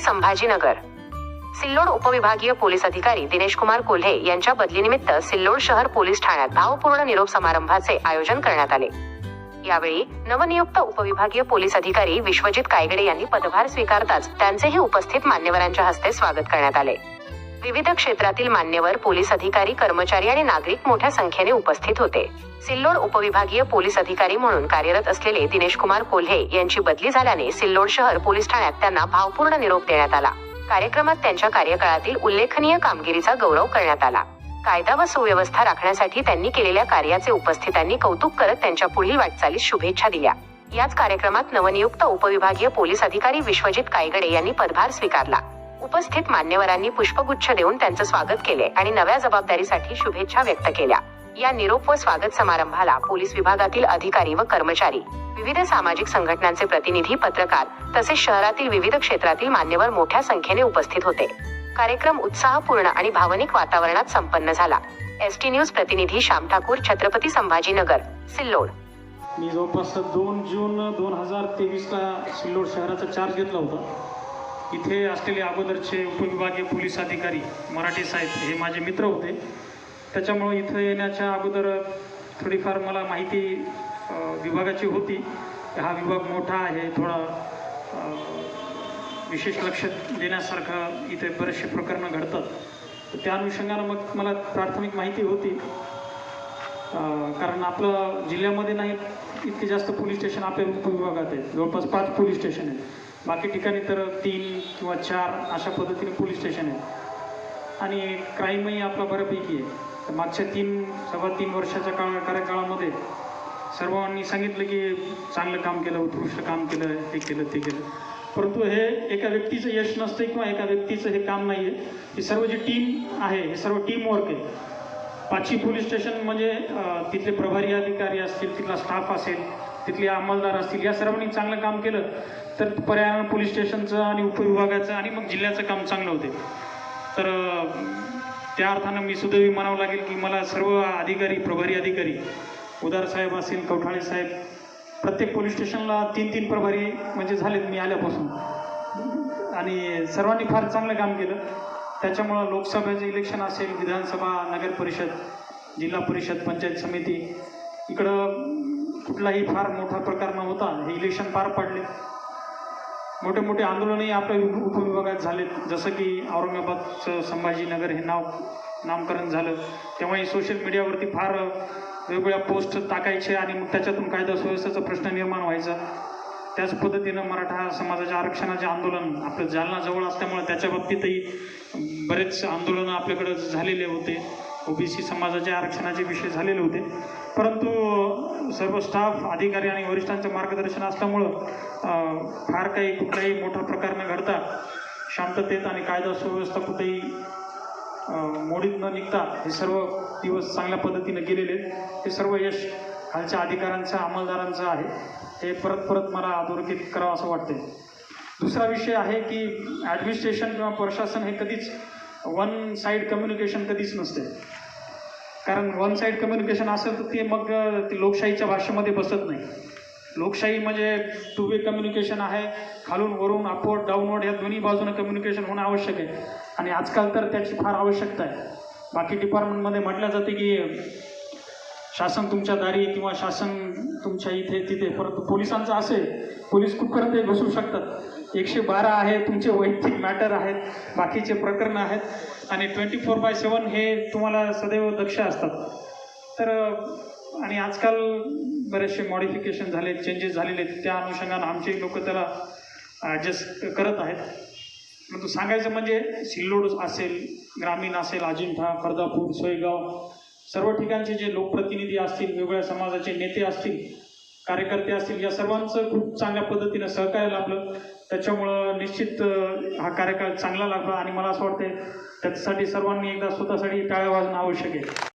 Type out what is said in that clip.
संभाजीनगर. सिल्लोड उपविभागीय पोलीस अधिकारी दिनेश कुमार कोल्हे यांच्या बदलीनिमित्त सिल्लोड शहर पोलीस ठाण्यात भावपूर्ण निरोप समारंभाचे आयोजन करण्यात आले. यावेळी नवनियुक्त उपविभागीय पोलीस अधिकारी विश्वजित कायगडे यांनी पदभार स्वीकारताच त्यांचेही उपस्थित मान्यवरांच्या हस्ते स्वागत करण्यात आले. विविध क्षेत्रातील मान्यवर, पोलीस अधिकारी, कर्मचारी आणि नागरिक मोठ्या संख्येने उपस्थित होते. सिल्लोड उपविभागीय पोलीस अधिकारी म्हणून कार्यरत असलेले दिनेश कुमार कोल्हे यांची बदली झाल्याने सिल्लोड शहर पोलीस ठाण्यात त्यांना भावपूर्ण निरोप देण्यात आला. कार्यक्रमात त्यांच्या कार्यकाळातील उल्लेखनीय कामगिरीचा गौरव करण्यात आला. कायदा व सुव्यवस्था राखण्यासाठी त्यांनी केलेल्या कार्याचे उपस्थितांनी कौतुक करत त्यांच्या पुढील वाटचालीस शुभेच्छा दिल्या. याच कार्यक्रमात नवनियुक्त उपविभागीय पोलीस अधिकारी विश्वजित कायगडे यांनी पदभार स्वीकारला. उपस्थित मान्यवरांनी पुष्पगुच्छ देऊन त्यांचं स्वागत केले आणि नव्या जबाबदारीसाठी शुभेच्छा व्यक्त केल्या. या निरोप व स्वागत समारंभाला पोलीस विभागातील अधिकारी व कर्मचारी, विविध सामाजिक संघटनांचे प्रतिनिधी, पत्रकार तसेच शहरातील विविध क्षेत्रातील मान्यवर मोठ्या संख्येने उपस्थित होते. कार्यक्रम उत्साहपूर्ण आणि भावनिक वातावरणात संपन्न झाला. एसटी न्यूज प्रतिनिधी श्याम ठाकूर, छत्रपती संभाजीनगर, सिल्लोड. मी जवळपास 2 जून 2023ला सिल्लोड शहराचा चार्ज घेतला होता. इथे असलेले अगोदरचे उपविभागीय पोलीस अधिकारी मराठे साहेब हे माझे मित्र होते. त्याच्यामुळे इथं येण्याच्या अगोदर थोडीफार मला माहिती विभागाची होती. हा विभाग मोठा आहे, थोडा विशेष लक्ष देण्यासारखं इथे बरेचसे प्रकरणं घडतात. त्या अनुषंगानं मग मला प्राथमिक माहिती होती. कारण आपलं जिल्ह्यामध्ये नाही इतके जास्त पोलीस स्टेशन आपल्या उपविभागात आहेत. जवळपास 5 पोलीस स्टेशन आहेत. बाकी ठिकाणी तर 3 किंवा 4 अशा पद्धतीने पोलीस स्टेशन आहेत. आणि क्राईमही आपला बऱ्यापैकी आहे. तर मागच्या 3 वर्षाच्या कार्यकाळामध्ये सर्वांनी सांगितलं की चांगलं काम केलं, उत्कृष्ट काम केलं, हे केलं, ते केलं. परंतु हे एका व्यक्तीचं यश नसतं किंवा एका व्यक्तीचं हे काम नाही आहे. ही सर्व जी टीम आहे हे सर्व टीमवर्क आहे. 5ही पोलीस स्टेशन म्हणजे तिथले प्रभारी अधिकारी असतील, तिथला स्टाफ असेल, तिथले अंमलदार असतील, या सर्वांनी चांगलं काम केलं तर पर्यावरण पोलीस स्टेशनचं आणि उपविभागाचं आणि मग जिल्ह्याचं काम चांगलं होते. तर त्या अर्थानं मी सुदैवी म्हणावं लागेल की मला सर्व अधिकारी, प्रभारी अधिकारी, उदार साहेब असेल, कवठाळे साहेब, प्रत्येक पोलीस स्टेशनला 3 प्रभारी म्हणजे झालेत मी आल्यापासून. आणि सर्वांनी फार चांगलं काम केलं. त्याच्यामुळं लोकसभेचं इलेक्शन असेल, विधानसभा, नगर परिषद, जिल्हा परिषद, पंचायत समिती, इकडं कुठलाही फार मोठा प्रकार नव्हता. हे इलेक्शन पार पडले. मोठे मोठे आंदोलनही आपल्या उपविभागात झालेत. जसं की औरंगाबादचं संभाजीनगर हे नामकरण झालं, तेव्हाही सोशल मीडियावरती फार वेगवेगळ्या पोस्ट टाकायचे आणि मग त्याच्यातून कायदा सुव्यवस्थेचा प्रश्न निर्माण व्हायचा. त्याच पद्धतीनं मराठा समाजाच्या आरक्षणाचे आंदोलन आपलं जालना जवळ असल्यामुळे त्याच्या बाबतीतही बरेच आंदोलनं आपल्याकडं झालेले होते. ओबीसी समाजाच्या आरक्षणाचे विषय झालेले होते. परंतु सर्व स्टाफ, अधिकारी आणि वरिष्ठांचं मार्गदर्शन असल्यामुळं फार काही कुठलाही मोठा प्रकार न घडता शांततेत आणि कायदा सुव्यवस्था कुठेही मोडीत न निघता हे सर्व दिवस चांगल्या पद्धतीने गेलेले. हे सर्व यश खालच्या अधिकाऱ्यांचं, अंमलदारांचं आहे. हे परत मला अधोरेखित करावं असं वाटते. दुसरा विषय आहे की ॲडमिनिस्ट्रेशन किंवा प्रशासन हे कधीच वन साईड कम्युनिकेशन कधीच नसते. कारण वन साईड कम्युनिकेशन असेल तर ते मग ते लोकशाहीच्या भाषेमध्ये बसत नाही. लोकशाही म्हणजे 2 वे कम्युनिकेशन आहे. खालून वरून, अपवर्ड, डाऊनवर्ड या दोन्ही बाजूनं कम्युनिकेशन होणं आवश्यक आहे. आणि आजकाल तर त्याची फार आवश्यकता आहे. बाकी डिपार्टमेंटमध्ये म्हटलं जाते की शासन तुमच्या दारी किंवा शासन तुमच्या इथे तिथे, परंतु पोलिसांचं असे पोलीस कुठपर्यंत घुसू शकतात. 112 आहे, तुमचे वैयक्तिक मॅटर आहेत, बाकीचे प्रकरणं आहेत आणि 24/7 हे तुम्हाला सदैव दक्ष असतात. तर आणि आजकाल बरेचसे मॉडिफिकेशन झाले, चेंजेस झालेले आहेत. त्या अनुषंगानं आमचे लोक त्याला ॲडजस्ट करत आहेत. परंतु सांगायचं म्हणजे सिल्लोड असेल, ग्रामीण असेल, अजिंठा, फर्दापूर, सोयगाव, सर्व ठिकाणचे जे लोकप्रतिनिधी असतील, वेगवेगळ्या समाजाचे नेते असतील, कार्यकर्ते असतील, या सर्वांचं खूप चांगल्या पद्धतीनं सहकार्य लाभलं. त्याच्यामुळं निश्चित हा कार्यकाळ चांगला लागला आणि मला असं वाटतं त्याच्यासाठी सर्वांनी एकदा स्वतःसाठी टाळ्या वाजणं आवश्यक आहे.